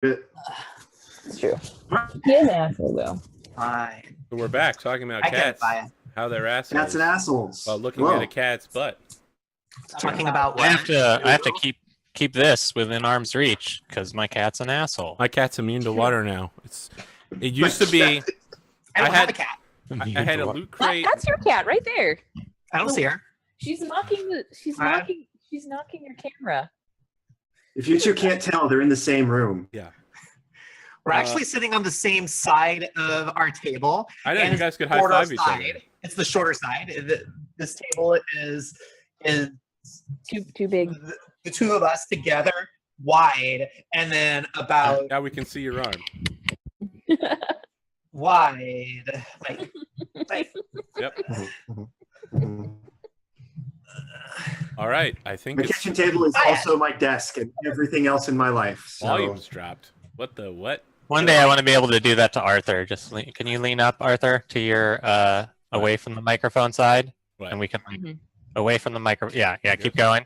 It's true. He is an asshole, though. Fine. So we're back talking about cats. How they're assholes. Cats and assholes. While looking at a cat's butt. Talking about what? I have to keep this within arm's reach because my cat's an asshole. My cat's immune to water now. It used to be. I don't have a cat. I had a loot crate. That's your cat right there. I don't see her. She's knocking She's knocking your camera. If you two can't tell, they're in the same room. Yeah. We're actually sitting on the same side of our table. I know you guys could high five each other. It's the shorter side. This table is too big. The two of us together, wide, and then about. Now we can see your arm. Wide, like. Yep. All right, I think my kitchen table is also my desk and everything else in my life. So. Volume's dropped. What the what? One day I want to be able to do that to Arthur. Can you lean up, Arthur, to your away from the microphone side, what? And we can away from the micro. Yeah. Keep going,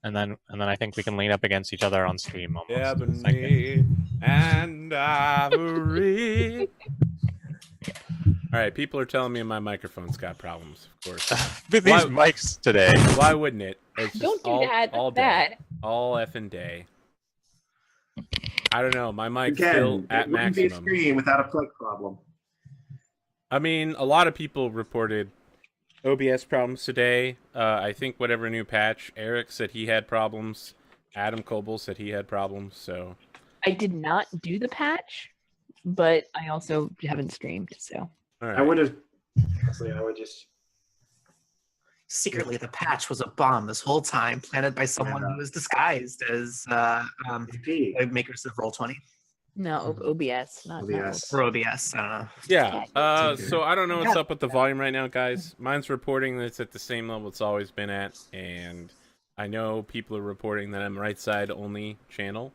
and then I think we can lean up against each other on stream. Almost. Ebony and ivory. All right, people are telling me my microphone's got problems. Of course. These mics today. Why wouldn't it? It's just Don't do that. All day, all effing day. I don't know. My mic's still at maximum. Be a screen without a plug problem. I mean, a lot of people reported OBS problems today. I think whatever new patch, Eric said he had problems. Adam Coble said he had problems. So I did not do the patch, but I also haven't streamed. So I would have. Honestly, I would just. Secretly, the patch was a bomb this whole time, planted by someone who was disguised as makers of Roll20. No, OBS, not OBS. Or OBS, I don't know. Yeah. So I don't know what's up with the volume right now, guys. Mine's reporting that it's at the same level it's always been at, and I know people are reporting that I'm right side only channel.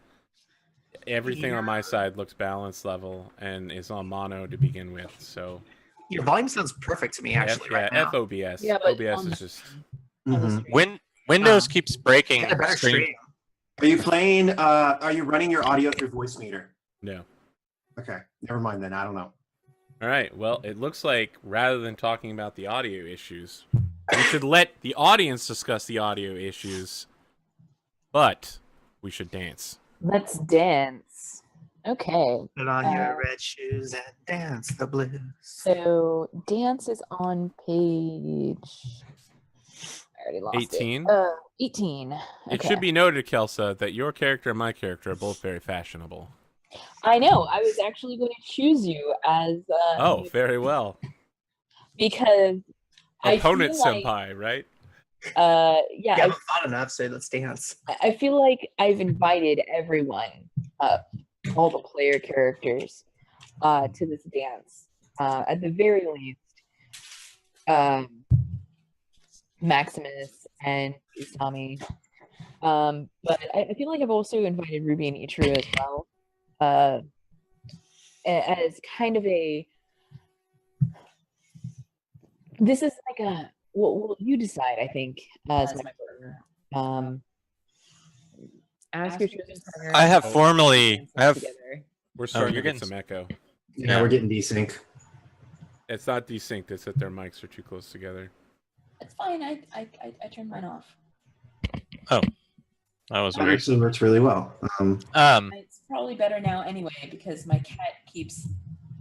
Everything on my side looks balanced level and is on mono to begin with, so. Your volume sounds perfect to me, actually. Right now. FOBS. Yeah, OBS is just. Windows keeps breaking. Stream. Are you playing? Are you running your audio through voice meter? No. Okay, never mind then. I don't know. All right. Well, it looks like rather than talking about the audio issues, we should let the audience discuss the audio issues, but we should dance. Let's dance. Okay. Put on your red shoes and dance the blues. So dance is on page. I already lost 18. 18. Okay. It should be noted, Kelsa, that your character and my character are both very fashionable. I know. I was actually going to choose you as. Oh, very well. Because opponent senpai, right? Yeah. You haven't thought enough, so let's dance. I feel like I've invited everyone all the player characters to this dance. At the very least, Maximus and Usami. But I feel like I've also invited Ruby and Ichiru as well. As kind of a... This is like a... Well, you decide, I think, as my partner. Ask your chosen partner. I have formally. We're starting to get some echo. Yeah, we're getting desync. It's not desynced. It's that their mics are too close together. It's fine. I turned mine off. Oh, that was That weird. actually works really well. It's probably better now anyway because my cat keeps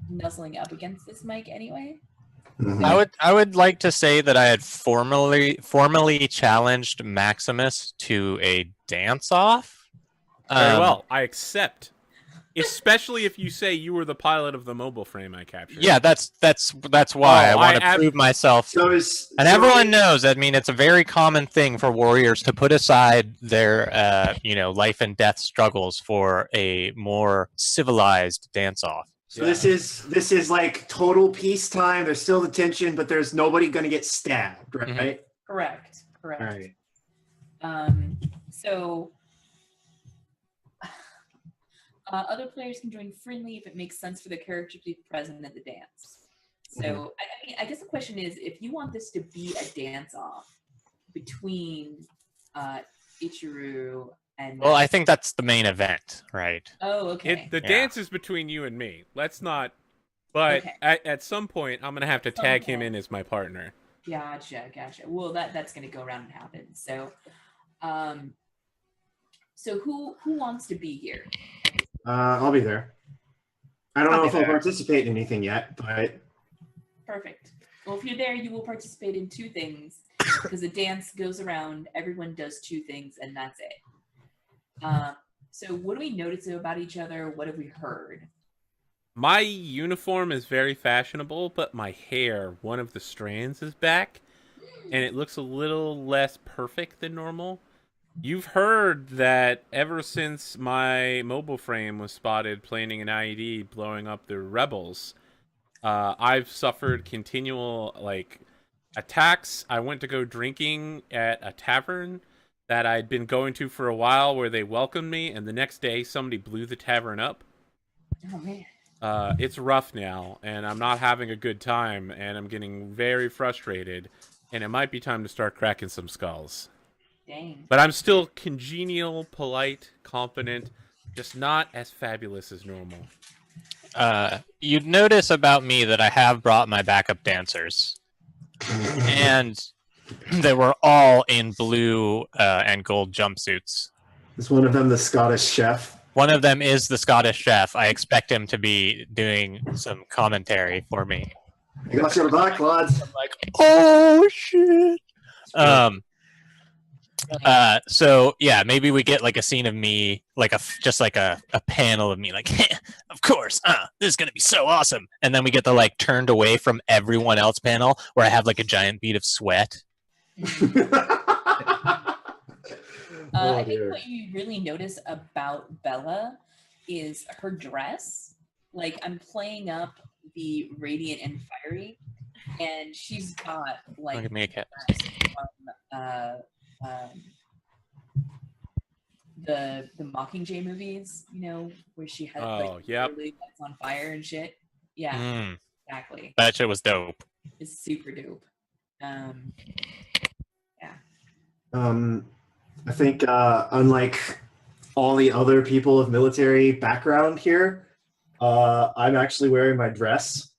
nuzzling up against this mic anyway. I would like to say that I had formally challenged Maximus to a dance-off. Very well. I accept. Especially if you say you were the pilot of the mobile frame I captured. Yeah, that's why I want to prove myself. Everyone knows. I mean, it's a very common thing for warriors to put aside their, life and death struggles for a more civilized dance-off. So this is like total peacetime. There's still the tension, but there's nobody going to get stabbed, right? Mm-hmm. Correct. All right. So other players can join friendly if it makes sense for the character to be present at the dance. So I guess the question is, if you want this to be a dance-off between Ichiru And Well, I think that's the main event, right? Oh, okay. The dance is between you and me. Let's not. But Okay. at some point, I'm gonna have to tag him in as my partner. Gotcha. Well, that's gonna go around and happen. So, so who wants to be here? I'll be there. I don't know if I'll participate in anything yet, but Perfect. Well, if you're there, you will participate in 2 things because the dance goes around. Everyone does 2 things, and that's it. So, what do we notice about each other? What have we heard? My uniform is very fashionable, but my hair, one of the strands, is back, and it looks a little less perfect than normal. You've heard that ever since my mobile frame was spotted planting an IED blowing up the rebels, I've suffered continual, attacks. I went to go drinking at a tavern that I'd been going to for a while where they welcomed me, and the next day somebody blew the tavern up. Oh, man. It's rough now, and I'm not having a good time, and I'm getting very frustrated, and it might be time to start cracking some skulls. Dang. But I'm still congenial, polite, confident, just not as fabulous as normal. You'd notice about me that I have brought my backup dancers. And they were all in blue and gold jumpsuits. Is one of them the Scottish chef? One of them is the Scottish chef. I expect him to be doing some commentary for me. I got your back, lads. I'm like, oh shit. So yeah, maybe we get like a scene of me, like just like a panel of me, like, of course, this is gonna be so awesome. And then we get the like turned away from everyone else panel where I have like a giant bead of sweat. I think what you really notice about Bella is her dress. Like, I'm playing up the radiant and fiery, and she's got like Look at me, cat. The Mockingjay movies, you know, where she had literally lights on fire and shit. Yeah, exactly. That shit was dope. It's super dope. I think unlike all the other people of military background here, I'm actually wearing my dress.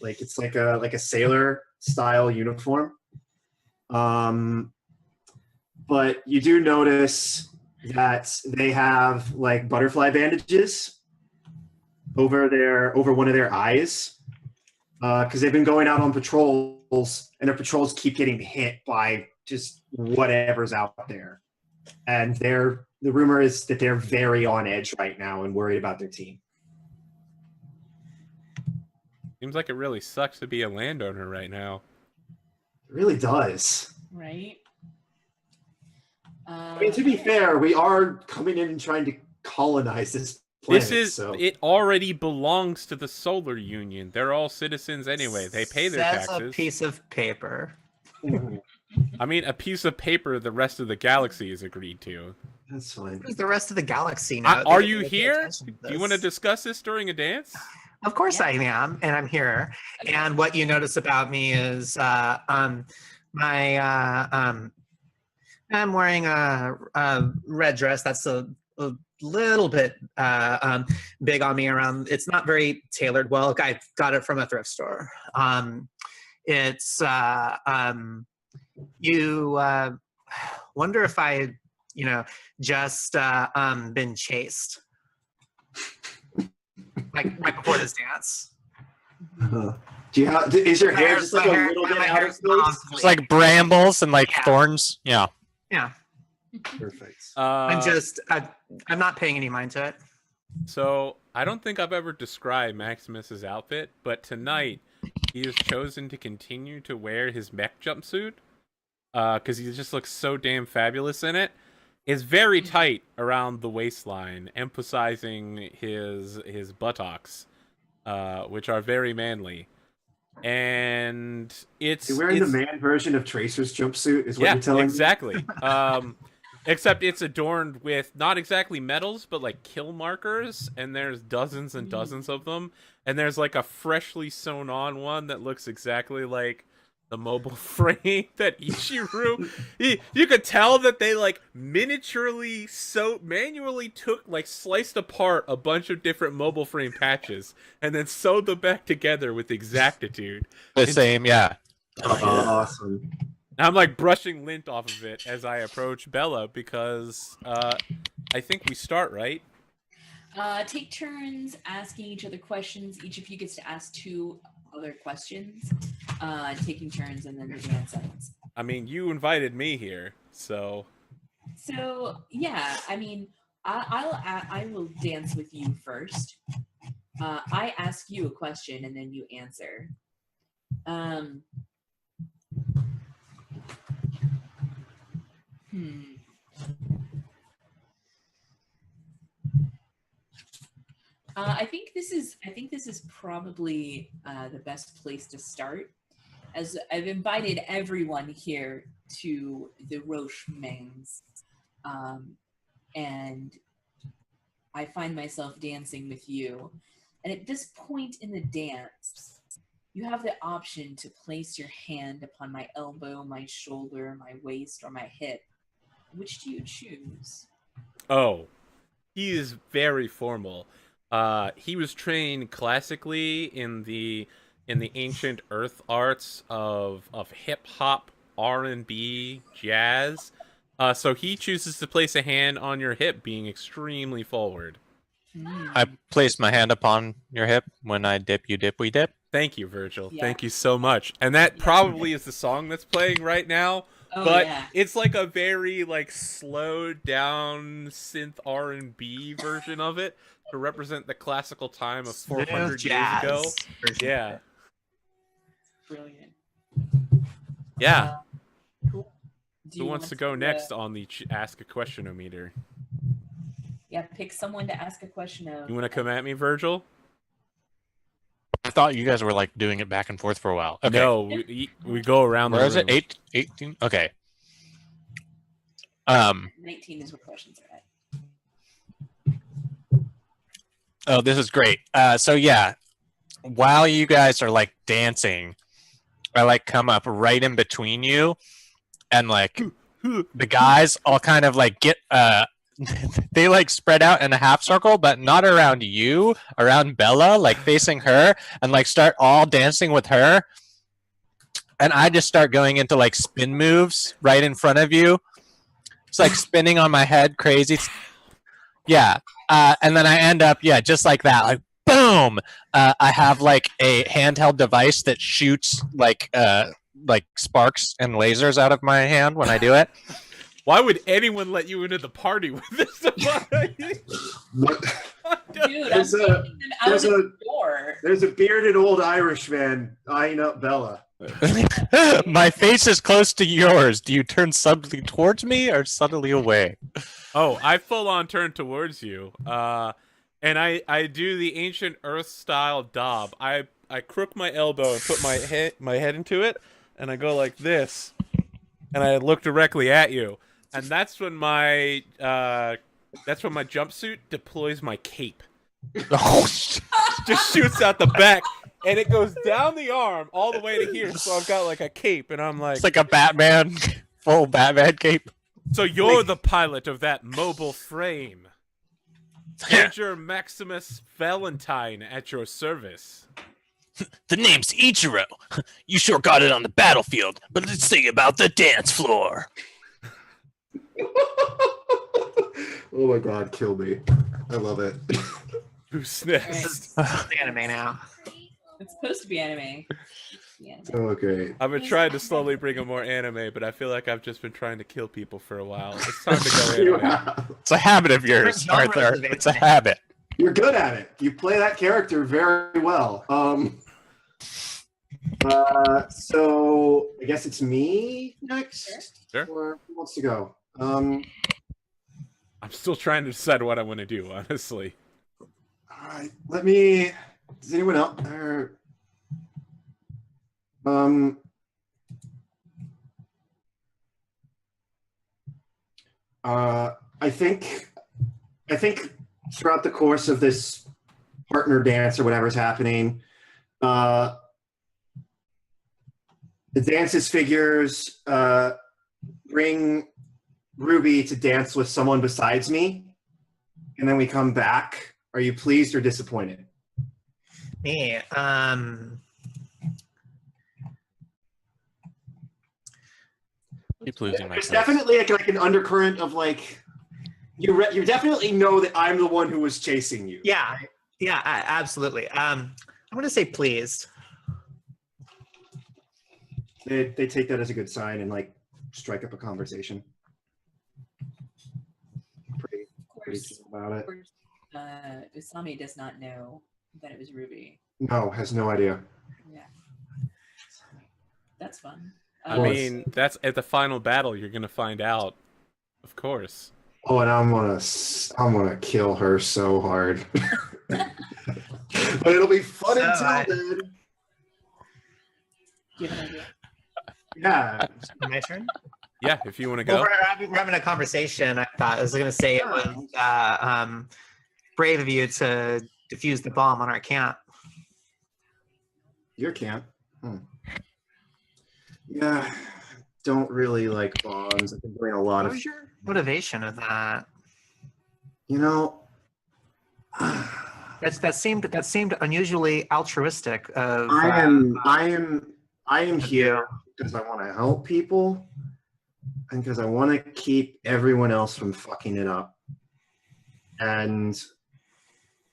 Like it's like a sailor style uniform. But you do notice that they have like butterfly bandages over one of their eyes because they've been going out on patrols and their patrols keep getting hit by just whatever's out there. And the rumor is that they're very on edge right now and worried about their team. Seems like it really sucks to be a landowner right now. It really does. Right? I mean, to be fair, we are coming in and trying to colonize this planet. It already belongs to the Solar Union. They're all citizens anyway. They pay their taxes. That's a piece of paper. I mean, a piece of paper the rest of the galaxy is agreed to. That's fine. Who's the rest of the galaxy now? Are you here? Do you want to discuss this during a dance? Of course I am, and I'm here. And what you notice about me is I'm wearing a red dress that's a little bit big on me around. It's not very tailored well. I got it from a thrift store. It's you wonder if I, just been chased like right before this dance. Is your hair just like a little bit out of place? It's like brambles and like thorns. Yeah. Yeah. Perfect. I'm not paying any mind to it. So I don't think I've ever described Maximus's outfit, but tonight he has chosen to continue to wear his mech jumpsuit because he just looks so damn fabulous in it. It's very tight around the waistline, emphasizing his buttocks, which are very manly. And you're wearing the man version of Tracer's jumpsuit, is what you're telling me? Exactly. Except it's adorned with not exactly medals, but like kill markers, and there's dozens and dozens of them. And there's like a freshly sewn on one that looks exactly like the mobile frame that Ichiru, you could tell that they like miniaturely manually took sliced apart a bunch of different mobile frame patches and then sewed them back together with exactitude. Same, yeah. Awesome. I'm like brushing lint off of it as I approach Bella because I think we start, right? Take turns asking each other questions. Each of you gets to ask 2 other questions, taking turns, and then the dance ends. I mean, you invited me here, so. So yeah, I mean, I will dance with you first. I ask you a question and then you answer. I think this is probably the best place to start, as I've invited everyone here to the roleplaying, and I find myself dancing with you. And at this point in the dance, you have the option to place your hand upon my elbow, my shoulder, my waist, or my hip. Which do you choose? Oh, he is very formal. He was trained classically in the ancient earth arts of hip hop, R&B, jazz. So he chooses to place a hand on your hip, being extremely forward. I place my hand upon your hip. When I dip, you dip, we dip. Thank you, Virgil. Yeah. Thank you so much. And that probably is the song that's playing right now. Oh, but yeah. it's like a very slowed down synth R&B version of it to represent the classical time of 400 years ago. Yeah. Brilliant. Yeah. Cool. Who wants to go next on the Ask a Question-o-meter? Yeah, pick someone to ask a question of. You want to come at me, Virgil? I thought you guys were doing it back and forth for a while. Okay. No, we go around the room. Where is it? 18? Okay. 19 is where questions are at. Oh, this is great. So yeah, while you guys are dancing, I come up right in between you, and the guys all kind of get they spread out in a half circle, but not around you, around Bella, facing her, and start all dancing with her. And I just start going into spin moves right in front of you. It's spinning on my head, crazy. Yeah. And then I end up, just like that, boom. I have a handheld device that shoots sparks and lasers out of my hand when I do it. Why would anyone let you into the party with this device? Dude, I'm taking them out of the door. There's a bearded old Irishman eyeing up Bella. My face is close to yours. Do you turn subtly towards me or subtly away? Oh, I full on turn towards you. And I do the ancient earth style dob. I crook my elbow and put my head into it, and I go like this, and I look directly at you. And that's when my jumpsuit deploys my cape. Just shoots out the back, and it goes down the arm all the way to here. So I've got a cape, and I'm it's like a Batman, full Batman cape. So you're the pilot of that mobile frame. Major Maximus Valentine at your service. The name's Ichiro. You sure got it on the battlefield, but let's see about the dance floor. Oh my god, kill me. I love it. Who's next? It's anime now. It's supposed to be anime. Yeah. Okay. I've been trying to slowly bring in more anime, but I feel like I've just been trying to kill people for a while. It's time to go anime. It's a habit of yours, Arthur. It's a habit. You're good at it. You play that character very well. So I guess it's me next? Sure. Or who wants to go? I'm still trying to decide what I want to do, honestly. All right. Let me... Does anyone else... I think throughout the course of this partner dance or whatever's happening, The dances figures bring Ruby to dance with someone besides me, and then we come back. Are you pleased or disappointed? Me, Keep losing my There's place. definitely like an undercurrent of like you definitely know that I'm the one who was chasing you. Yeah, yeah, absolutely. I'm gonna say pleased. They take that as a good sign and like strike up a conversation. Pretty chill about it. Of course, Usami does not know that it was Ruby. No, has no idea. Yeah, that's fun. I mean, that's at the final battle. You're gonna find out, of course. Oh, and I'm gonna kill her so hard. But it'll be fun until then. Do you have an idea? Yeah. My turn. Yeah, if you want to go. Well, we're having a conversation. I thought I was going to say it was brave of you to defuse the bomb on our camp. Your camp? Yeah, don't really like bombs. I've been doing a lot What of... was your motivation of that? You know... That seemed unusually altruistic. I am here because I want to help people and because I want to keep everyone else from fucking it up. And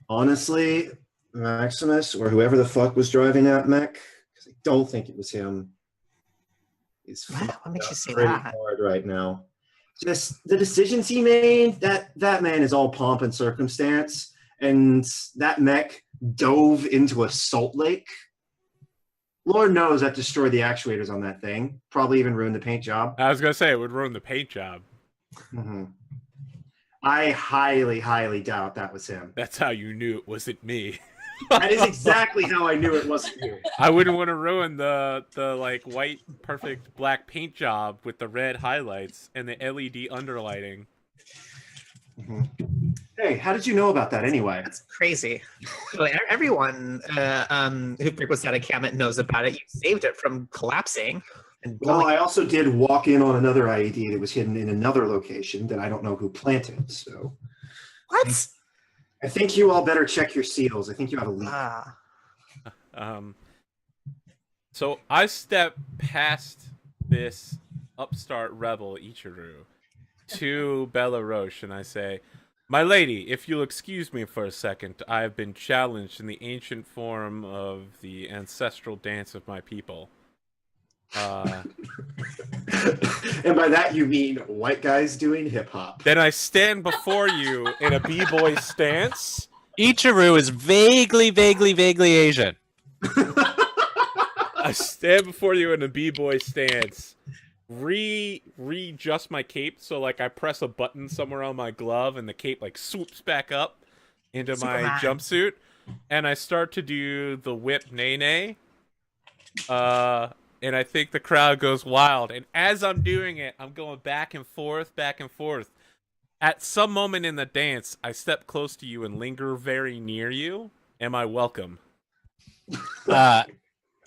honestly, Maximus or whoever the fuck was driving that mech, because I don't think it was him, is What makes you say pretty that? hard right now. Just the decisions he made, that man is all pomp and circumstance. And that mech dove into a salt lake. Lord knows that destroyed the actuators on that thing. Probably even ruined the paint job. I was gonna say it would ruin the paint job. Mm-hmm. I highly, highly doubt that was him. That's how you knew it wasn't me. That is exactly how I knew it wasn't you. I wouldn't want to ruin the like white perfect black paint job with the red highlights and the LED underlighting. Mm-hmm. Hey, how did you know about that anyway? That's crazy. Everyone who frequents that encampment knows about it. You saved it from collapsing. And well, I also did walk in on another IED that was hidden in another location that I don't know who planted. So, what? I think you all better check your seals. I think you have a leak. So I step past this upstart rebel Ichiru to Bella Roche and I say, "My lady, if you'll excuse me for a second, I have been challenged in the ancient form of the ancestral dance of my people." And by that you mean white guys doing hip hop. Then I stand before you in a b-boy stance. Ichiru is vaguely Asian. I stand before you in a b-boy stance. Readjust my cape so like I press a button somewhere on my glove and the cape like swoops back up into my jumpsuit and I start to do the whip nay. And I think the crowd goes wild. And as I'm doing it, I'm going back and forth. At some moment in the dance, I step close to you and linger very near you. Am I welcome?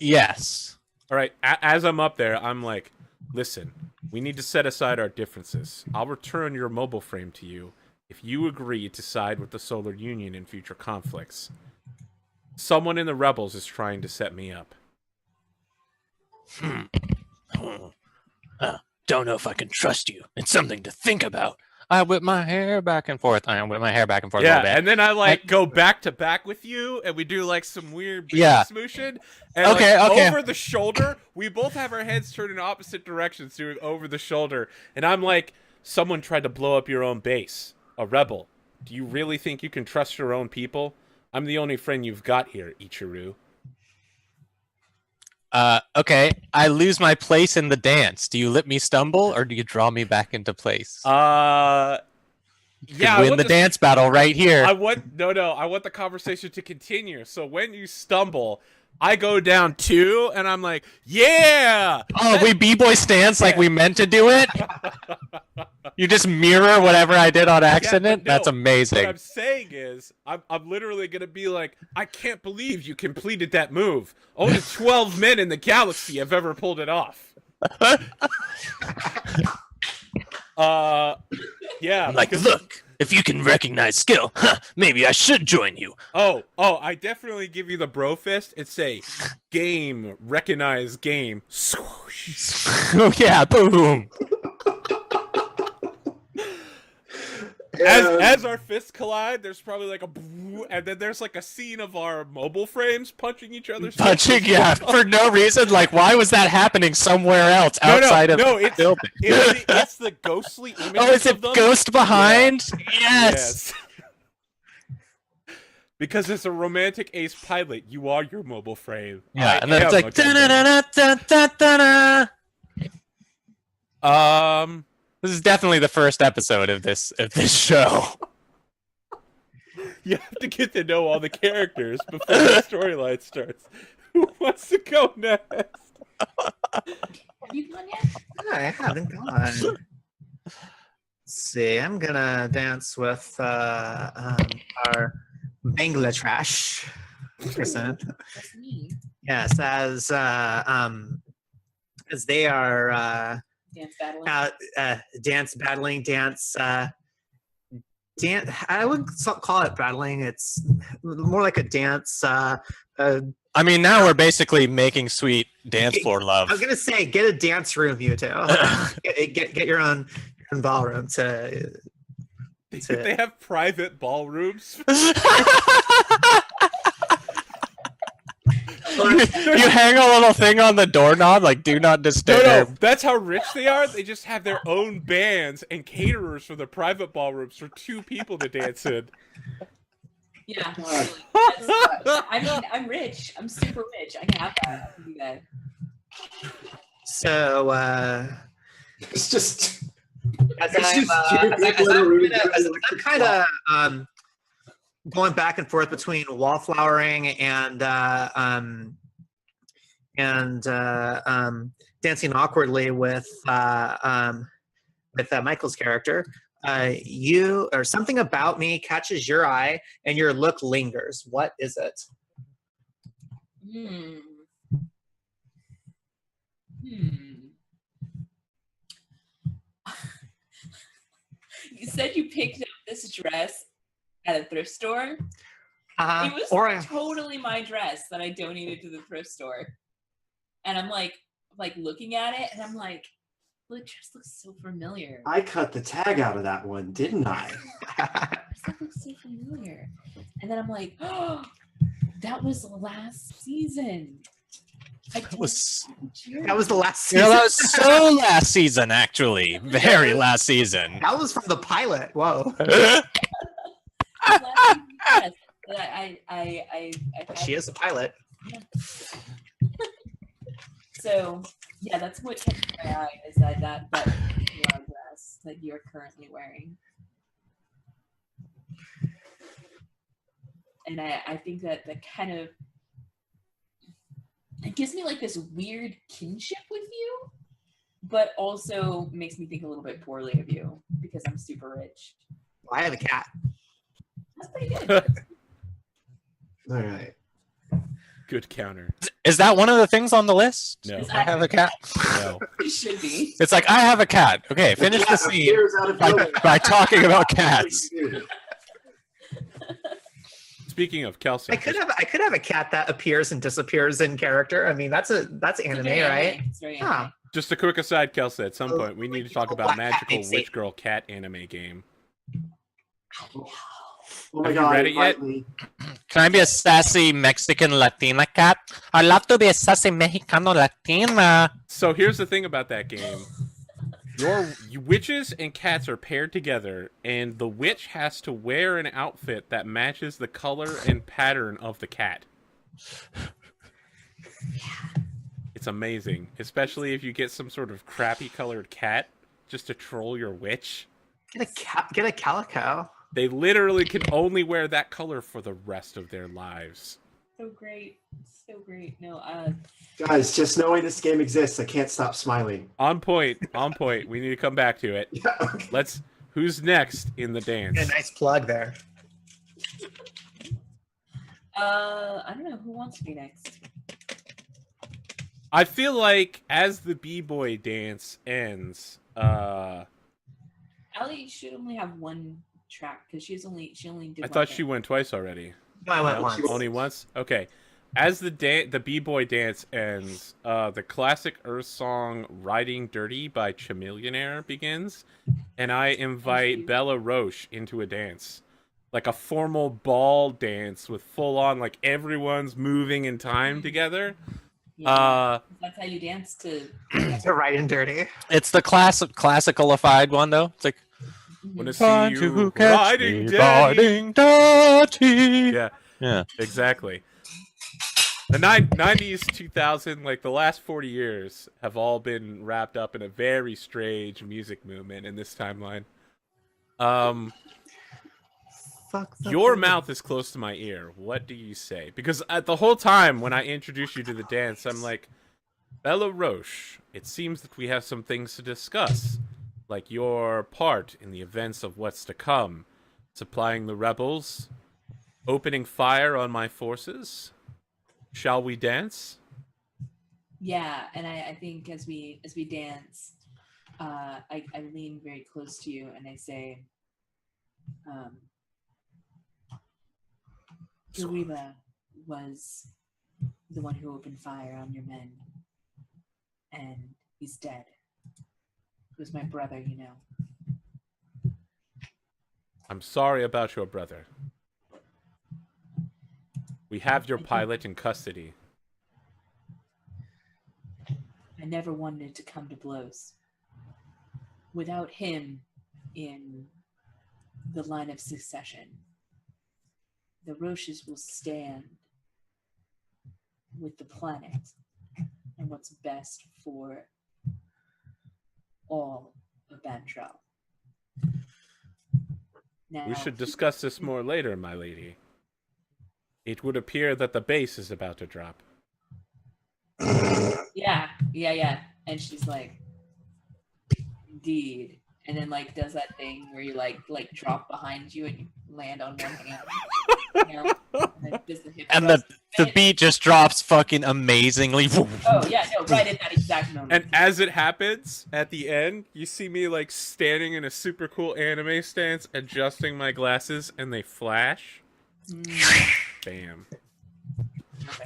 Yes. All right. As I'm up there, I'm like, listen, we need to set aside our differences. I'll return your mobile frame to you if you agree to side with the Solar Union in future conflicts. Someone in the Rebels is trying to set me up. Don't know if I can trust you. It's something to think about. I whip my hair back and forth. A little bit. And then I like go back to back with you, and we do like some weird smooshing. And okay. Over the shoulder, we both have our heads turned in opposite directions, doing over the shoulder. And I'm like, someone tried to blow up your own base. A rebel. Do you really think you can trust your own people? I'm the only friend you've got here, Ichiru. Okay. I lose my place in the dance. Do you let me stumble, or do you draw me back into place? Yeah, win the dance battle right here. I want the conversation to continue. So when you stumble, I go down 2, and I'm like, yeah! Oh, we b-boy stance like we meant to do it? You just mirror whatever I did on accident? No, that's amazing. What I'm saying is, I'm literally going to be like, I can't believe you completed that move. Only 12 men in the galaxy have ever pulled it off. Yeah. I'm like, look, if you can recognize skill, maybe I should join you. Oh, I definitely give you the bro fist and say, game, recognize game, swoosh. Oh yeah, boom. As our fists collide, there's probably like a boo, and then there's like a scene of our mobile frames punching each other's punching, yeah, for no reason. Like, why was that happening somewhere else outside of the building? It's the ghostly images. Oh, is it Ghost Behind? Yeah. Yes. Because it's a romantic ace pilot, you are your mobile frame. Yeah, and then it's like da-da-da-da-da-da-da. This is definitely the first episode of this show. You have to get to know all the characters before the storyline starts. Who wants to go next? Have you gone yet? I haven't gone. Let's see, I'm gonna dance with our Bangladesh person. That's me. Yes, as they are Dance battling. dance. I wouldn't call it battling. It's more like a dance. I mean, now we're basically making sweet dance floor love. I was gonna say, get a dance room, you two. Get your own ballroom to. They have private ballrooms. You hang a little thing on the doorknob, like "Do not disturb." No, that's how rich they are. They just have their own bands and caterers for the private ballrooms for 2 people to dance in. Yeah, I mean, I'm rich. I'm super rich. I can have that. I can do that. So, it's just. I'm kind of going back and forth between wallflowering and dancing awkwardly with Michael's character. You or something about me catches your eye, and your look lingers. What is it? You said you picked up this dress at a thrift store. It was totally my dress that I donated to the thrift store. And I'm like looking at it, and I'm like, well, the dress looks so familiar. I cut the tag out of that one, didn't I? That looks so familiar. And then I'm like, oh, that was last season. That was the last season. Yeah, that was so last season, actually. Very last season. That was from the pilot. Whoa. She is a pilot. Yeah. So yeah, that's what catches my eye is that dress that you're currently wearing. And I think that kind of it gives me like this weird kinship with you, but also makes me think a little bit poorly of you because I'm super rich. Well, I have a cat. That's pretty good. All right. Good counter. Is that one of the things on the list? No. I have a cat. No. It should be. It's like, I have a cat. Okay, finish the scene by talking about cats. Speaking of Kelsa, I could have a cat that appears and disappears in character. I mean, that's anime, right? It's very anime. Just a quick aside, Kelsa, at some point we need to talk about magical witch girl cat anime game. Oh my Have God, you read it yet? Can I be a sassy Mexican Latina cat? I'd love to be a sassy Mexicano Latina. So here's the thing about that game. Your witches and cats are paired together, and the witch has to wear an outfit that matches the color and pattern of the cat. It's amazing, especially if you get some sort of crappy colored cat just to troll your witch. Get a calico. They literally can only wear that color for the rest of their lives. So great. So great. No, guys, just knowing this game exists, I can't stop smiling. On point. On point. We need to come back to it. Yeah, okay. Who's next in the dance? A nice plug there. I don't know who wants to be next. I feel like as the B-boy dance ends, Allie should only have one track because she only did. I thought she went twice already. No, I went once. Only once? Okay. As the B-boy dance ends, the classic Earth song "Riding Dirty" by Chamillionaire begins, and I invite Bella Roche into a dance, like a formal ball dance with full-on, like everyone's moving in time together. Yeah, that's how you dance to. To Riding Dirty. It's the classicalified one though. It's like Wanna see you riding riding dirty. Yeah, Yeah. exactly. The 90s, 2000, like the last 40 years have all been wrapped up in a very strange music movement in this timeline. Your mouth is close to my ear. What do you say? Because the whole time when I introduce you to the dance, I'm like, Bella Roche, it seems that we have some things to discuss, like your part in the events of what's to come, supplying the rebels, opening fire on my forces. Shall we dance? Yeah, and I think as we dance, I lean very close to you and I say, Uriba was the one who opened fire on your men, and he's dead. He was my brother, you know. I'm sorry about your brother. We have your pilot in custody. I never wanted to come to blows. Without him in the line of succession, the Roches will stand with the planet and what's best for all of Bantrell. Now, We should discuss this more later, my lady. It would appear that the base is about to drop. Yeah. And she's like, indeed. And then like does that thing where you like drop behind you and you land on one hand. You know? And the beat just drops fucking amazingly. Oh yeah, no, right at that exact moment. And as it happens, at the end, you see me like standing in a super cool anime stance, adjusting my glasses, and they flash. Bam.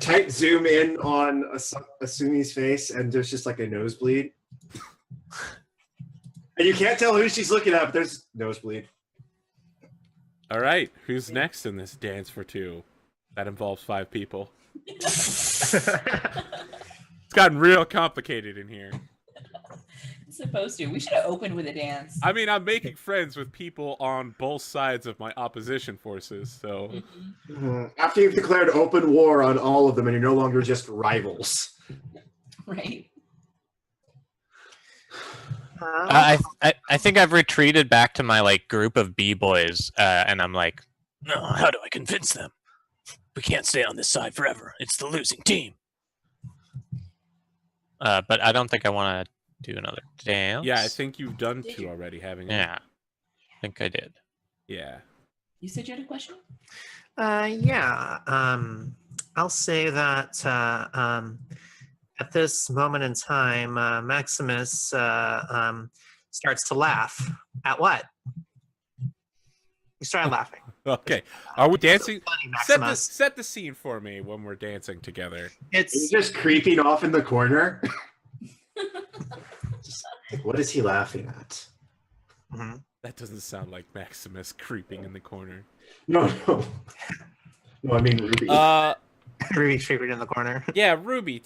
Tight zoom in on Asumi's face, and there's just like a nosebleed. And you can't tell who she's looking at, but there's nosebleed. All right, who's next in this dance for two? That involves 5 people. It's gotten real complicated in here. It's supposed to. We should have opened with a dance. I mean, I'm making friends with people on both sides of my opposition forces, so... After you've declared open war on all of them, and you're no longer just Right. I think I've retreated back to my like group of b-boys, and I'm like, no, how do I convince them? We can't stay on this side forever. It's the losing team. But I don't think I want to do another dance. Yeah, I think you've done 2 already, haven't you? Yeah, I think I did. Yeah. You said you had a question? Yeah. I'll say that at this moment in time, Maximus starts to laugh. At what? He started laughing. Okay. Are we dancing? Funny, Set the scene for me when we're dancing together. He's just creeping off in the corner. Like, what is he laughing at? Mm-hmm. That doesn't sound like Maximus creeping in the corner. No, I mean Ruby. Ruby's creeping in the corner. Yeah, Ruby,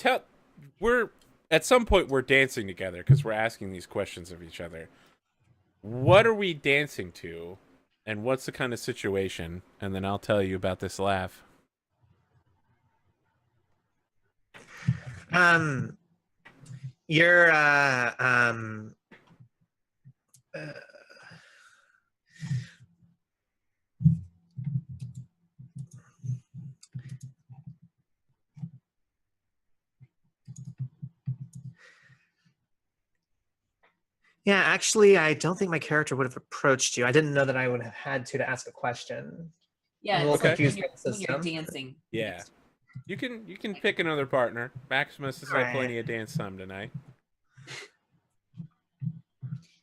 we're at some point we're dancing together because we're asking these questions of each other. What are we dancing to, and what's the kind of situation? And then I'll tell you about this laugh. You're Yeah, actually, I don't think my character would have approached you. I didn't know that I would have had to ask a question. Yeah, I'm a little it's like confused when with the you're system. dancing. Yeah. You can pick another partner. Maximus has had Right. plenty of dance time tonight.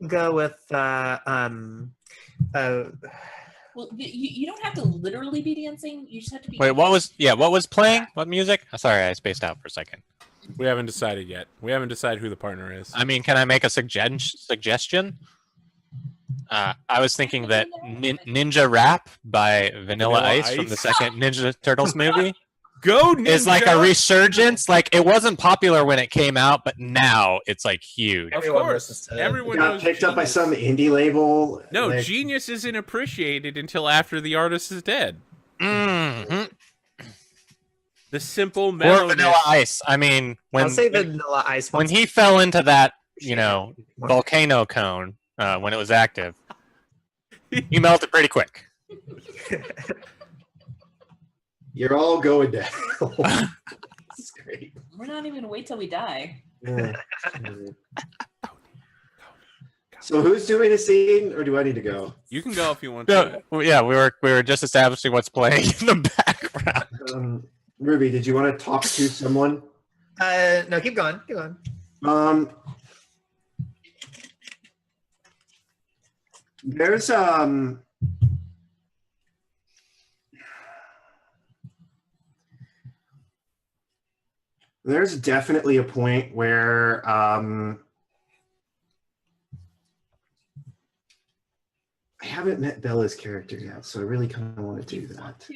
Go with Well, you don't have to literally be dancing. You just have to be. Wait, what was playing? What music? Sorry, I spaced out for a second. We haven't decided yet. We haven't decided who the partner is. I mean, can I make a suggestion? I was thinking that Ninja Rap by Vanilla Ice from the second Ninja Turtles movie Go Ninja! is like a resurgence. Like, it wasn't popular when it came out, but now it's like huge. Of course. Everyone got knows picked up by Genius. some indie label. No, like, Genius isn't appreciated until after the artist is dead. Mm-hmm. The simple Or mellowness. Vanilla Ice. I mean, I'll say Vanilla Ice. when he fell into that, volcano cone when it was active, he melted pretty quick. You're all going down. This is great. We're not even gonna wait till we die. Yeah. So who's doing a scene, or do I need to go? You can go if you want to. No, yeah, we were just establishing what's playing in the background. Ruby, did you want to talk to someone? No, keep going. Keep going. There's definitely a point where I haven't met Bella's character yet, so I really kind of want to do that.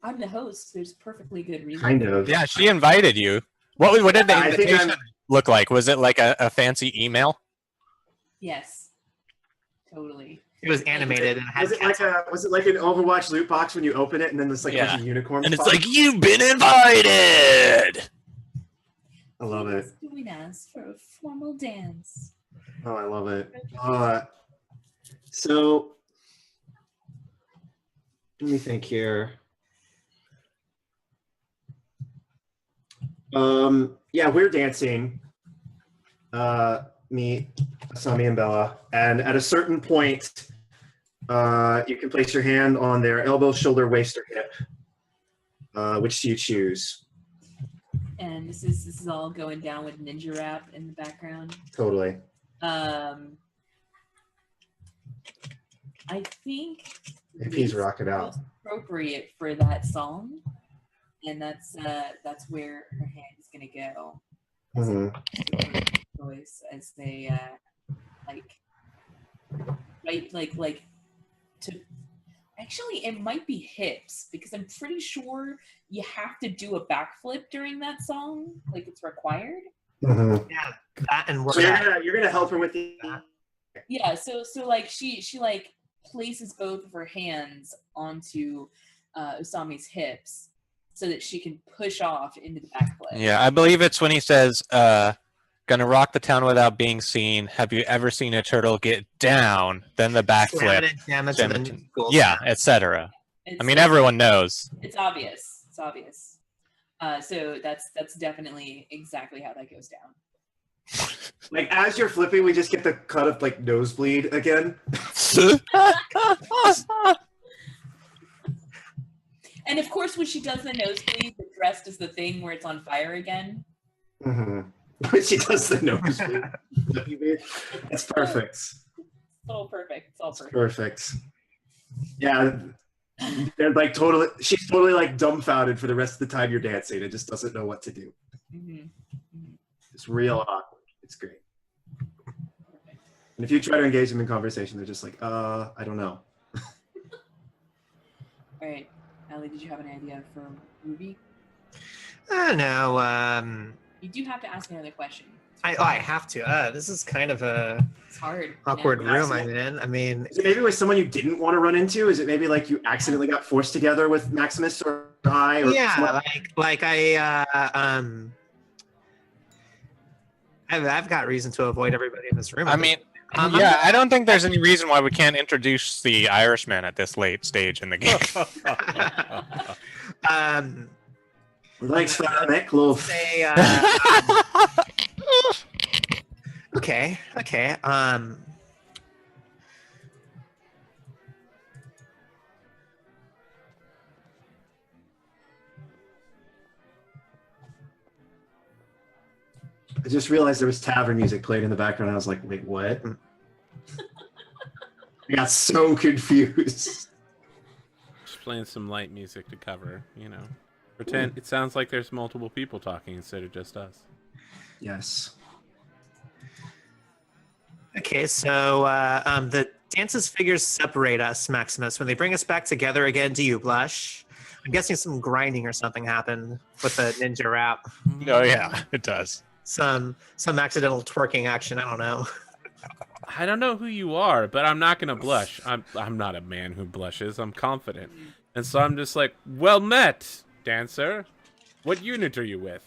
I'm the host. There's perfectly good reason. Kind of. Yeah, she invited you. What did the I think invitation look like? Was it like a fancy email? Yes. Totally. It was animated and it had Was it like an Overwatch loot box when you open it and then there's like a bunch of unicorns? And it's like, you've been invited! I love it. Join us for a formal dance. Oh, I love it. So let me think here. Yeah, we're dancing. Me, Asami, and Bella. And at a certain point, you can place your hand on their elbow, shoulder, waist, or hip. Which do you choose? And this is all going down with Ninja Rap in the background. Totally. I think If he's rocking out. most appropriate for that song, and that's where her hand is gonna go. Voice as they like to. Actually, it might be hips because I'm pretty sure you have to do a backflip during that song. Like, it's required. Yeah, that and So you're gonna help her with the. Yeah. So like she like places both of her hands onto Usami's hips so that she can push off into the backflip. Yeah, I believe it's when he says, gonna rock the town without being seen. Have you ever seen a turtle get down? Then the backflip. Yeah, etc. I mean, everyone knows. It's obvious. It's obvious. So that's definitely exactly how that goes down. Like, as you're flipping, we just get the cut of like nosebleed again. And of course, when she does the nosebleed, the dress does the thing where it's on fire again. When she does the nosebleed. It's perfect. It's all perfect. It's all perfect. Perfect. Yeah. They're like totally, she's totally like dumbfounded for the rest of the time you're dancing. It just doesn't know what to do. It's real awkward. It's great. And if you try to engage them in conversation, they're just like, I don't know. All right. Allie, did you have an idea for Ruby? I don't know. You do have to ask another question. I have to. This is kind of a It's hard. awkward room I'm in. I mean, is it maybe with someone you didn't want to run into? Is it maybe like you accidentally got forced together with Maximus or I? Or yeah, someone? like I've got reason to avoid everybody in this room. I mean, yeah, I don't think there's any reason why we can't introduce the Irishman at this late stage in the game. Like Mick, love. Say, Okay. I just realized there was tavern music playing in the background. I was like, wait, what? I got so confused. Just playing some light music to cover, you know. Pretend it sounds like there's multiple people talking instead of just us. Yes. Okay, so the dance's figures separate us, Maximus. When they bring us back together again, do you blush? I'm guessing some grinding or something happened with the ninja rap. Oh yeah, it does. Some accidental twerking action. I don't know. I don't know who you are, but I'm not gonna blush. I'm not a man who blushes. I'm confident, and so I'm just like, well met, dancer. What unit are you with?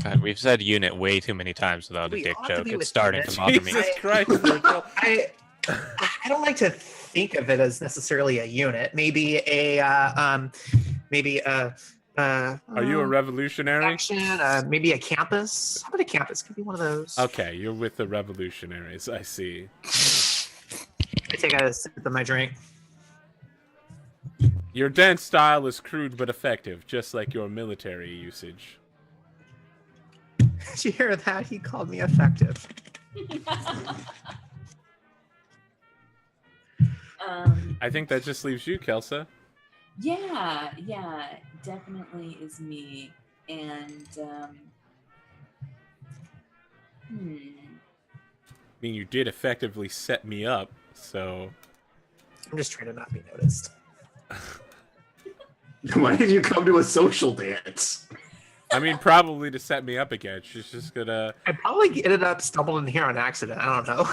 God, we've said unit way too many times without a dick joke. It's starting to bother me. Jesus Christ, Virgil. I don't like to think of it as necessarily a unit. Maybe a are you a revolutionary? Action, maybe a campus. How about a campus? Could be one of those. Okay, you're with the revolutionaries. I see. I take a sip of my drink. Your dance style is crude but effective, just like your military usage. Did you hear that? He called me effective. I think that just leaves you, Kelsa. Yeah, definitely is me. And I mean, you did effectively set me up, so I'm just trying to not be noticed. Why did you come to a social dance? I mean, probably to set me up again. She's just gonna. I probably ended up stumbling in here on accident. I don't know.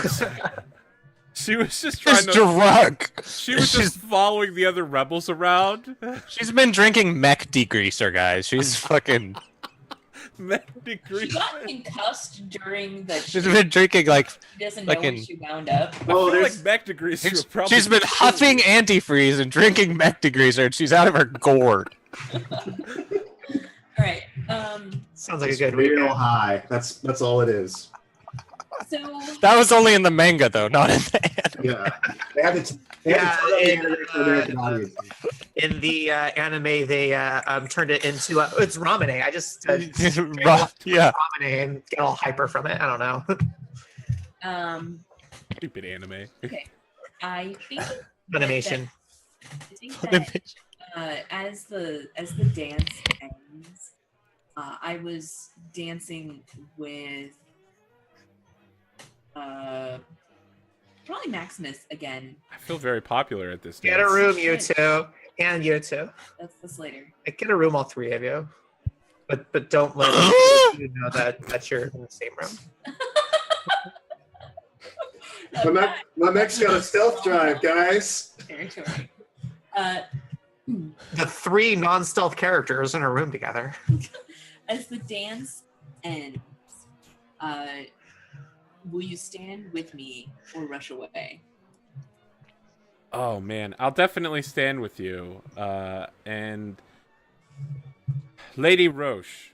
She was just trying to. Drunk. She was just following the other rebels around. She's been drinking mech degreaser, guys. She's fucking. Mech she degreaser. got concussed during the. She's been drinking like. She doesn't know when she wound up. I feel like mech degreaser were probably. She's been huffing antifreeze and drinking mech degreaser, and she's out of her gourd. All right. Sounds like a good real weekend. high. That's all it is. So That was only in the manga, though, not in the anime. Yeah. They had to. In the anime, they turned it into it's ramen. I just Yeah. ramen and get all hyper from it. I don't know. Stupid anime. Okay. I think Animation. as the dance ends, I was dancing with probably Maximus again. I feel very popular at this dance. Get a room, you two, and you two. That's later. Get a room, all three of you. But don't let you know that you're in the same room. My mech's got a stealth drive, guys. Territory. The three non-stealth characters in a room together. As the dance ends, will you stand with me or rush away? Oh man, I'll definitely stand with you. And Lady Roche,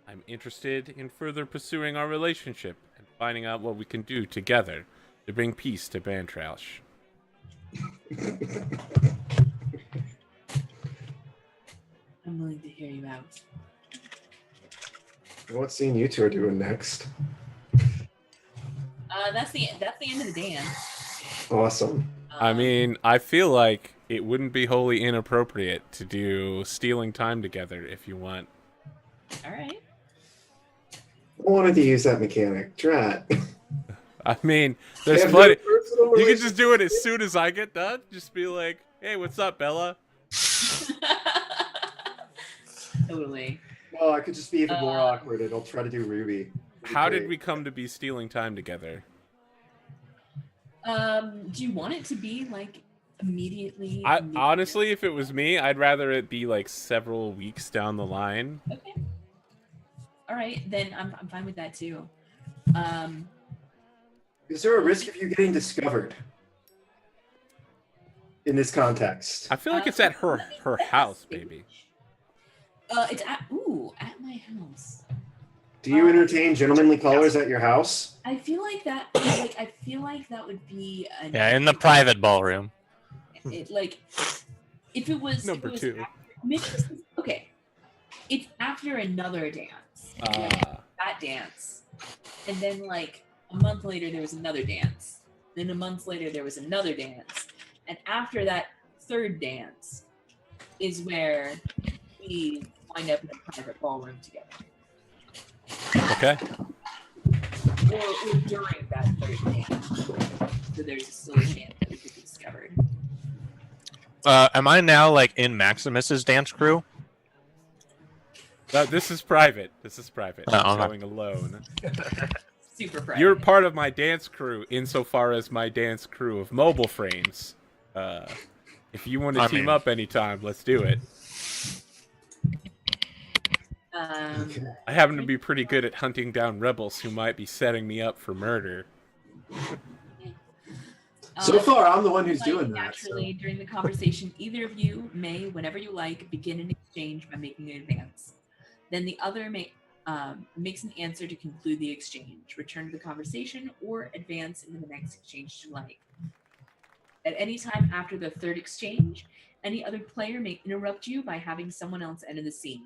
I'm interested in further pursuing our relationship and finding out what we can do together to bring peace to Bantrash. I'm willing to hear you out. What scene you two are doing next? That's the end of the dance. Awesome. I mean, I feel like it wouldn't be wholly inappropriate to do stealing time together if you want. All right. I wanted to use that mechanic. Drat. I mean, there's plenty. You can just do it as soon as I get done. Just be like, "Hey, what's up, Bella?" Totally. Well, I could just be even more awkward, and I'll try to do Ruby. How did we come to be stealing time together? Do you want it to be like immediately? Honestly, if it was me, I'd rather it be like several weeks down the line. Okay. All right, then I'm fine with that too. Is there a risk of you getting discovered in this context? I feel like it's at her house, baby. It's at my house. Do you entertain gentlemanly callers at your house? I feel like that. Would be in the private ballroom. If it was number two. Okay, it's after another dance. That dance, and then like a month later there was another dance. Then a month later there was another dance, and after that third dance is where we wind up in a private ballroom together. Okay. Or during that third dance, so there's still a chance that we could be discovered. Am I now like in Maximus's dance crew? No, this is private. I'm okay. going alone. Super private. You're part of my dance crew insofar as my dance crew of mobile frames. If you want to team up anytime, let's do it. I happen to be pretty good at hunting down rebels who might be setting me up for murder. So far, I'm the one who's doing that. Naturally, during the conversation, either of you may, whenever you like, begin an exchange by making an advance. Then the other makes an answer to conclude the exchange, return to the conversation, or advance into the next exchange you like. At any time after the third exchange, any other player may interrupt you by having someone else enter the scene.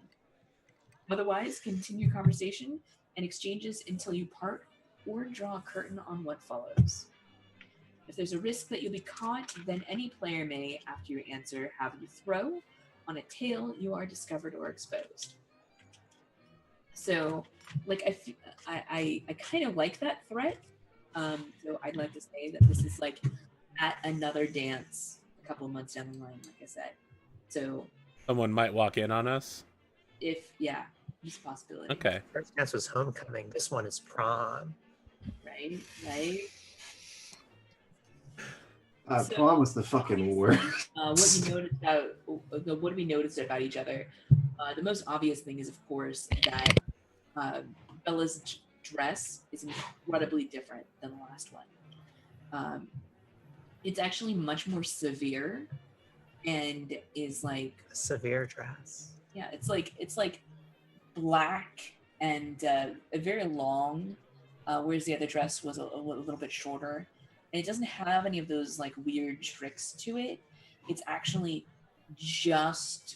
Otherwise, continue conversation and exchanges until you part or draw a curtain on what follows. If there's a risk that you'll be caught, then any player may, after you answer, have you throw on a tail you are discovered or exposed. So, like, I kind of like that threat. So I'd like to say that this is like at another dance a couple of months down the line, like I said. So someone might walk in on us. It's a possibility. Okay. First dance was homecoming. This one is prom. Right. Prom was the fucking worst. What do we notice about each other? The most obvious thing is, of course, that Bella's dress is incredibly different than the last one. It's actually much more severe, and is like a severe dress. Yeah, it's like black and very long, whereas the other dress was a little bit shorter. And it doesn't have any of those like weird tricks to it. It's actually just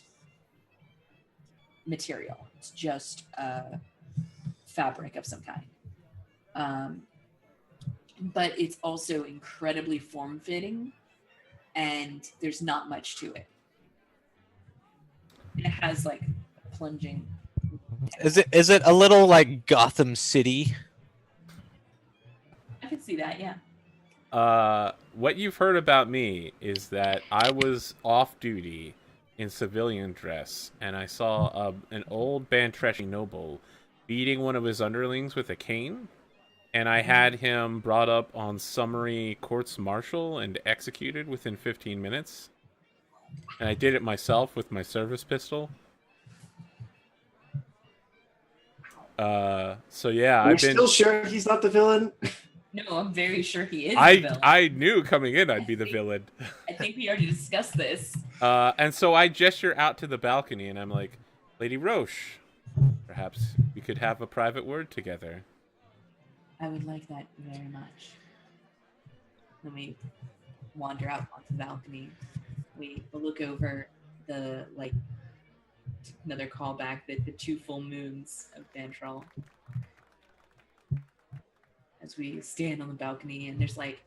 material. It's just fabric of some kind. But it's also incredibly form-fitting, and there's not much to it. And it has like plunging. Is it a little like Gotham City? I can see that, yeah. What you've heard about me is that I was off duty in civilian dress, and I saw an old Bantreshi noble beating one of his underlings with a cane, and I had him brought up on summary courts-martial and executed within 15 minutes. And I did it myself with my service pistol. So yeah, Are you still sure he's not the villain? No, I'm very sure he is the villain. I knew coming in I'd be the villain. I think we already discussed this. And so I gesture out to the balcony and I'm like, Lady Roche, perhaps we could have a private word together. I would like that very much. Then we wander out onto the balcony. We look over the, like, another callback, the 2 full moons of Bantral. As we stand on the balcony, and there's like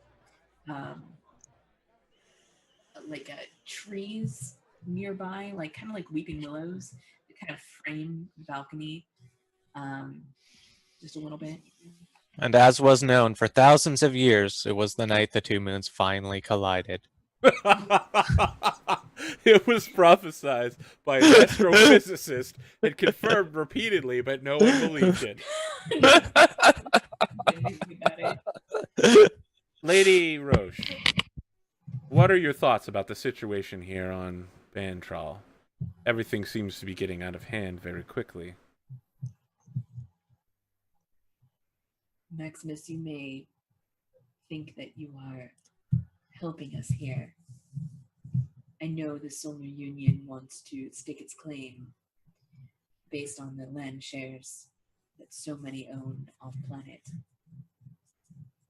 trees nearby, like kind of like weeping willows that kind of frame the balcony just a little bit. And as was known for thousands of years, it was the night the 2 moons finally collided. It was prophesized by an astrophysicist and confirmed repeatedly, but no one believed it. Lady Roche, what are your thoughts about the situation here on Bantral? Everything seems to be getting out of hand very quickly. Maximus, you may think that you are helping us here. I know the Solar Union wants to stake its claim based on the land shares that so many own off-planet.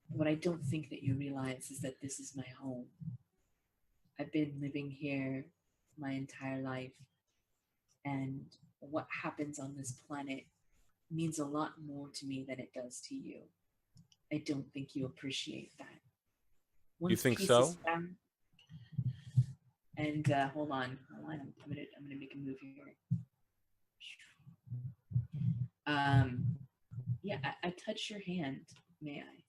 What I don't think that you realize is that this is my home. I've been living here my entire life, and what happens on this planet means a lot more to me than it does to you. I don't think you appreciate that. You think so? And hold on. I'm gonna make a move here. Yeah, I touch your hand. May I?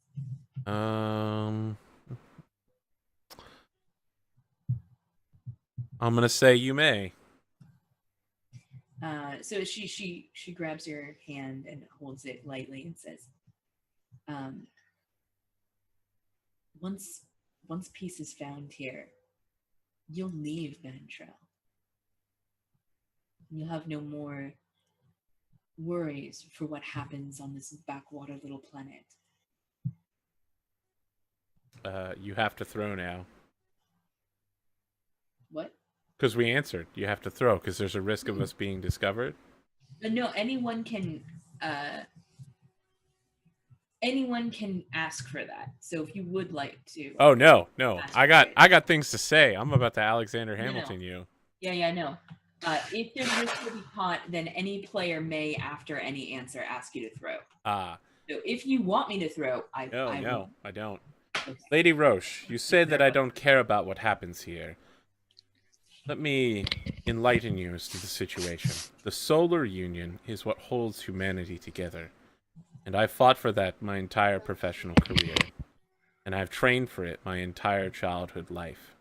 I'm gonna say you may. So she grabs your hand and holds it lightly and says, once peace is found here, you'll leave Bantrell. You'll have no more worries for what happens on this backwater little planet. You have to throw now. What? Because we answered. You have to throw, because there's a risk of us being discovered. No, anyone can ask for that. So if you would like to. Oh no. I got things to say. I'm about to Alexander Hamilton you. Yeah, no. If there's risk to be caught, then any player may, after any answer, ask you to throw. So if you want me to throw, I No, I don't. Okay. Lady Roche, you say that I don't care about what happens here. Let me enlighten you as to the situation. The Solar Union is what holds humanity together. And I fought for that my entire professional career. And I've trained for it my entire childhood life.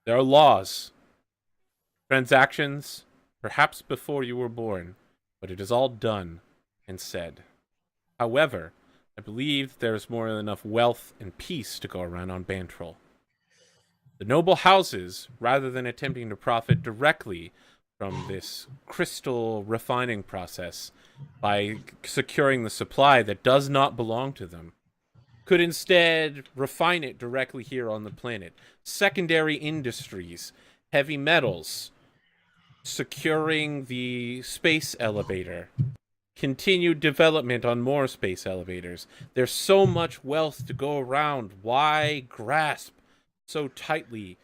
There are laws, transactions, perhaps before you were born, but it is all done and said. However, I believe there is more than enough wealth and peace to go around on Bantrell. The noble houses, rather than attempting to profit directly from this crystal refining process by securing the supply that does not belong to them, could instead refine it directly here on the planet. Secondary industries, heavy metals, securing the space elevator, continued development on more space elevators. There's so much wealth to go around. Why grasp so tightly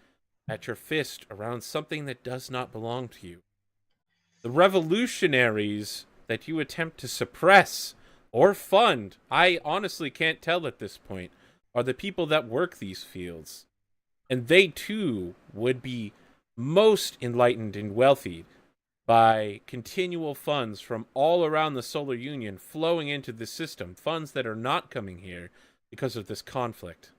at your fist around something that does not belong to you? The revolutionaries that you attempt to suppress or fund, I honestly can't tell at this point, are the people that work these fields. And they too would be most enlightened and wealthy by continual funds from all around the Solar Union flowing into the system, funds that are not coming here because of this conflict.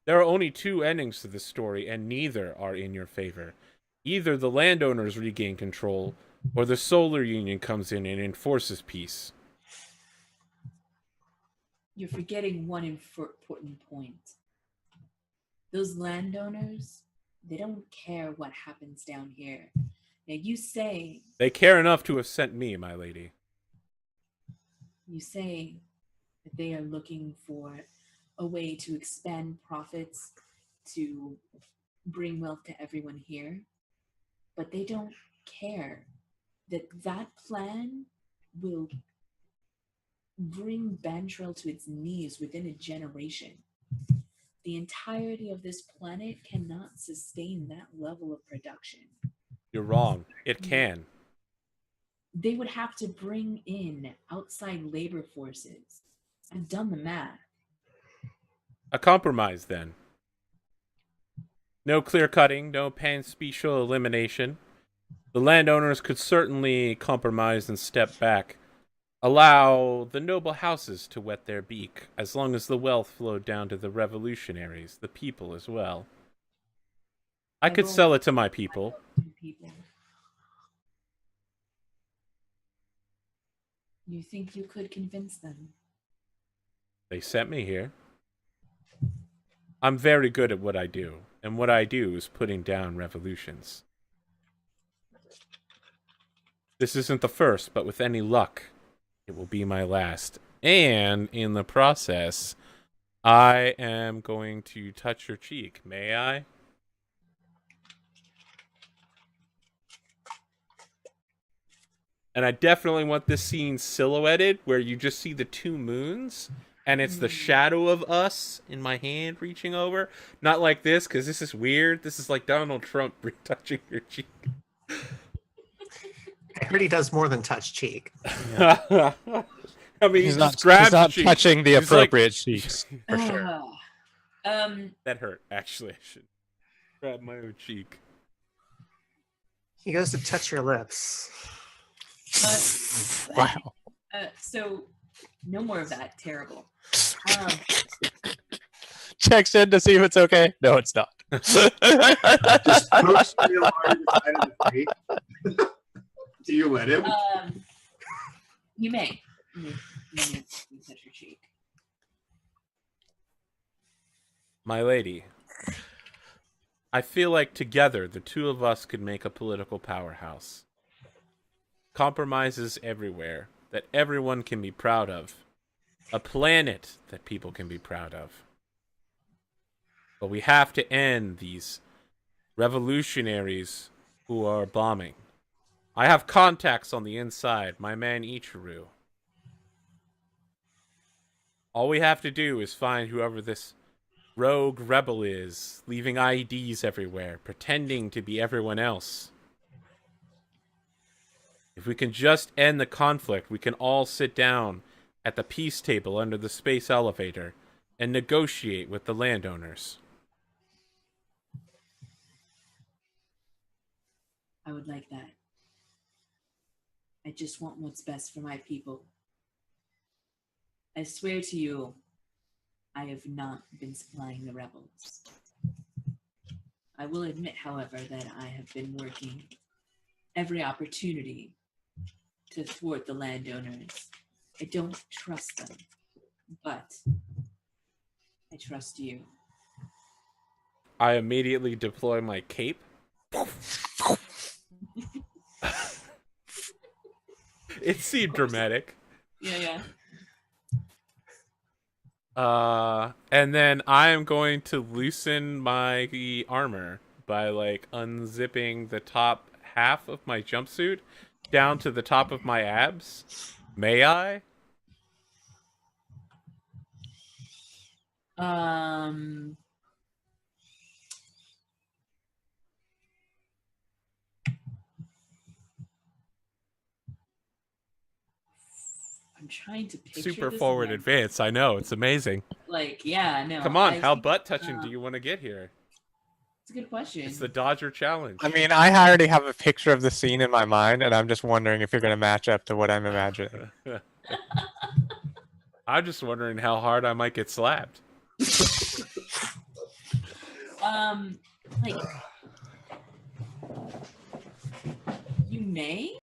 There are only two endings to this story, and neither are in your favor. Either the landowners regain control, or the Solar Union comes in and enforces peace. You're forgetting one important point. Those landowners, they don't care what happens down here. Now you say... They care enough to have sent me, my lady. You say that they are looking for a way to expand profits, to bring wealth to everyone here, but they don't care that that plan will bring Bantrell to its knees within a generation. The entirety of this planet cannot sustain that level of production. You're wrong. It can. They would have to bring in outside labor forces. I've done the math. A compromise, then. No clear-cutting, no pan-special elimination. The landowners could certainly compromise and step back. Allow the noble houses to wet their beak, as long as the wealth flowed down to the revolutionaries, the people as well. I could sell it to my people. You think you could convince them? They sent me here. I'm very good at what I do, and what I do is putting down revolutions. This isn't the first, but with any luck, it will be my last. And in the process, I am going to touch your cheek. May I? And I definitely want this scene silhouetted where you just see the two moons and it's the shadow of us in my hand reaching over. Not like this, because this is weird. This is like Donald Trump touching your cheek. I heard he does more than touch cheek. Yeah. I mean, he's not touching the appropriate cheeks, for sure. That hurt, actually. I should grab my own cheek. He goes to touch your lips. Wow. So, no more of that. Terrible. Checks in to see if it's okay. No, it's not. Just push real hard inside of the face. Do you let him? You may. You touch your cheek. My lady, I feel like together the two of us could make a political powerhouse. Compromises everywhere that everyone can be proud of. A planet that people can be proud of. But we have to end these revolutionaries who are bombing. I have contacts on the inside, my man Ichiru. All we have to do is find whoever this rogue rebel is, leaving IEDs everywhere, pretending to be everyone else. If we can just end the conflict, we can all sit down at the peace table under the space elevator and negotiate with the landowners. I would like that. I just want what's best for my people. I swear to you, I have not been supplying the rebels. I will admit, however, that I have been working every opportunity to thwart the landowners. I don't trust them, but I trust you. I immediately deploy my cape. It seemed dramatic. Yeah. And then I am going to loosen my armor by like unzipping the top half of my jumpsuit down to the top of my abs. May I? I'm trying to picture Super this forward again. advance. I know, it's amazing. Like, yeah, no. Come on, how butt touching do you want to get here? It's a good question. It's the Dodger Challenge. I mean, I already have a picture of the scene in my mind, and I'm just wondering if you're going to match up to what I'm imagining. I'm just wondering how hard I might get slapped. Like, you may.